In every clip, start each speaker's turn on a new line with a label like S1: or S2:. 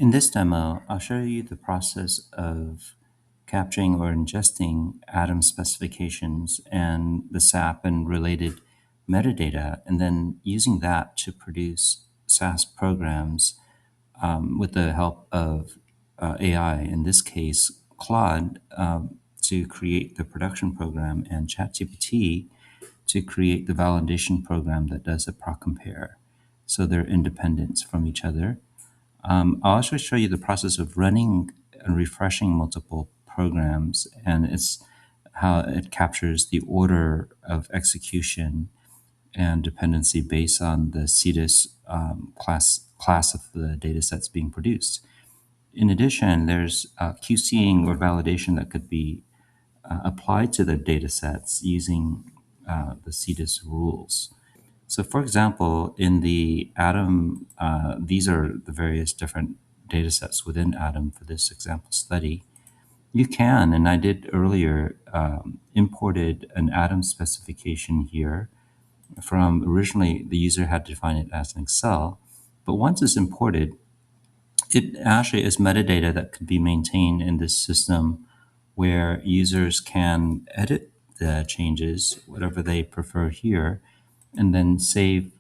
S1: In this demo, I'll show you the process of capturing or ingesting Atom specifications and the SAP and related metadata, and then using that to produce SAS programs with the help of AI, in this case, Claude, to create the production program, and ChatGPT to create the validation program that does a PROC compare. So they're independent from each other. I'll also show you the process of running and refreshing multiple programs, and it's how it captures the order of execution and dependency based on the CDISC class of the data sets being produced. In addition, there's QCing or validation that could be applied to the data sets using the CDISC rules. So for example, in the Atom, these are the various different data sets within Atom for this example study. You can, and I did earlier, imported an Atom specification here from originally the user had defined it as an Excel, but once it's imported, it actually is metadata that could be maintained in this system where users can edit the changes, whatever they prefer here, and then save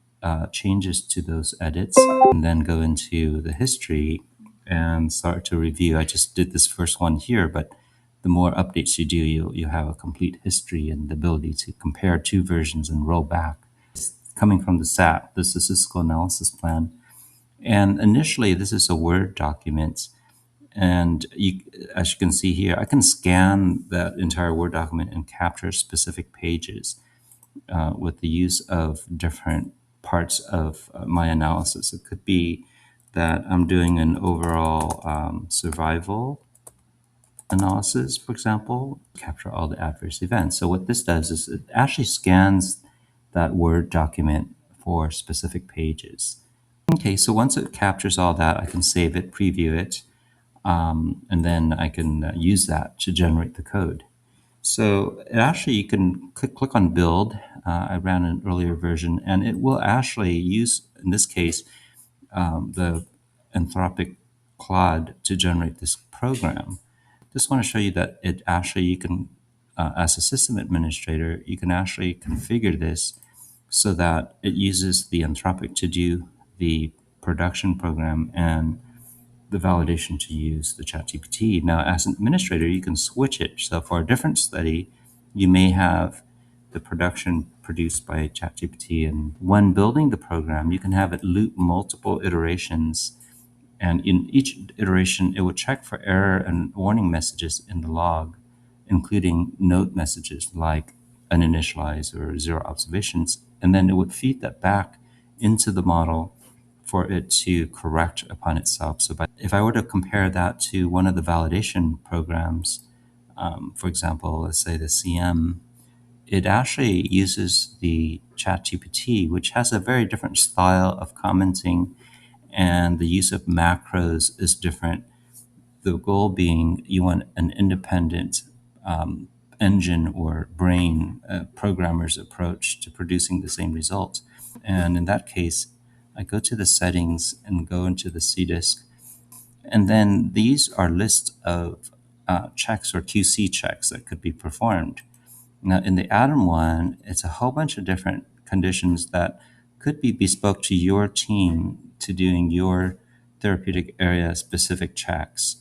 S1: changes to those edits, and then go into the history and start to review. I just did this first one here, but the more updates you do, you have a complete history and the ability to compare two versions and roll back. It's coming from the SAP, the Statistical Analysis Plan. And initially, this is a Word document. And as you can see here, I can scan that entire Word document and capture specific pages with the use of different parts of my analysis. It could be that I'm doing an overall survival analysis, for example, capture all the adverse events. So what this does is it actually scans that Word document for specific pages. Okay, so once it captures all that, I can save it, preview it, and then I can use that to generate the code. So it actually, you can click on build. I ran an earlier version, and it will actually use, in this case, the Anthropic Claude to generate this program. Just want to show you that it actually, you can, as a system administrator, you can actually configure this so that it uses the Anthropic to do the production program and the validation to use the ChatGPT. Now, as an administrator, you can switch it. So for a different study, you may have the production produced by ChatGPT, and when building the program, you can have it loop multiple iterations, and in each iteration, it will check for error and warning messages in the log, including note messages like uninitialized or zero observations, and then it would feed that back into the model for it to correct upon itself. So if I were to compare that to one of the validation programs, for example, let's say the CM, it actually uses the ChatGPT, which has a very different style of commenting, and the use of macros is different. The goal being you want an independent engine or brain programmer's approach to producing the same results. And in that case, I go to the settings and go into the CDISC. And then these are lists of checks or QC checks that could be performed. Now, in the Atom one, it's a whole bunch of different conditions that could be bespoke to your team to doing your therapeutic area specific checks.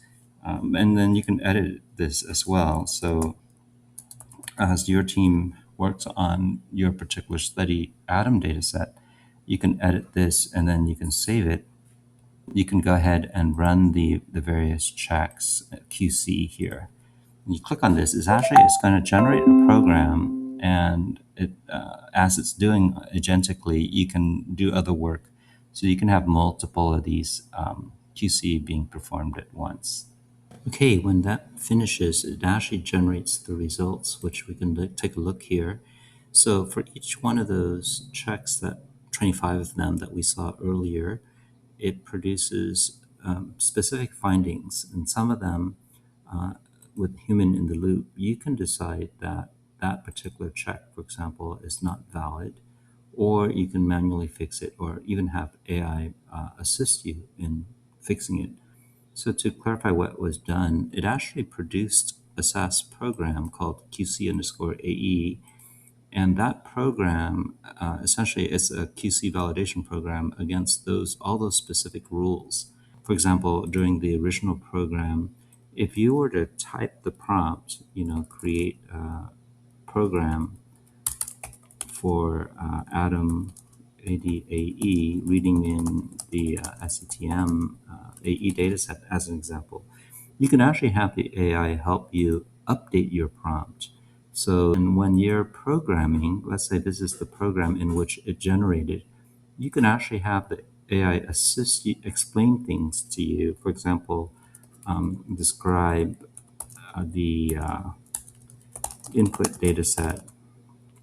S1: And then you can edit this as well. So as your team works on your particular study Atom dataset, you can edit this and then you can save it. You can go ahead and run the various checks, QC here. When you click on this, it's going to generate a program, and as it's doing agentically, you can do other work. So you can have multiple of these QC being performed at once. Okay, when that finishes, it actually generates the results, which we can take a look here. So for each one of those checks, that 25 of them that we saw earlier, it produces specific findings, and some of them with human in the loop, you can decide that that particular check, for example, is not valid, or you can manually fix it, or even have AI assist you in fixing it. So to clarify what was done, it actually produced a SAS program called QC underscore AE. And that program essentially is a QC validation program against all those specific rules. For example, during the original program, if you were to type the prompt, create a program for Atom ADAE, reading in the SCTM AE dataset as an example, you can actually have the AI help you update your prompt. So, and when you're programming, let's say this is the program in which it generated, you can actually have the AI assist you, explain things to you. For example, describe the input data set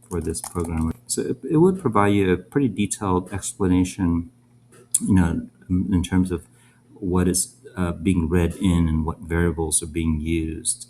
S1: for this program. So it would provide you a pretty detailed explanation, in terms of what is being read in and what variables are being used.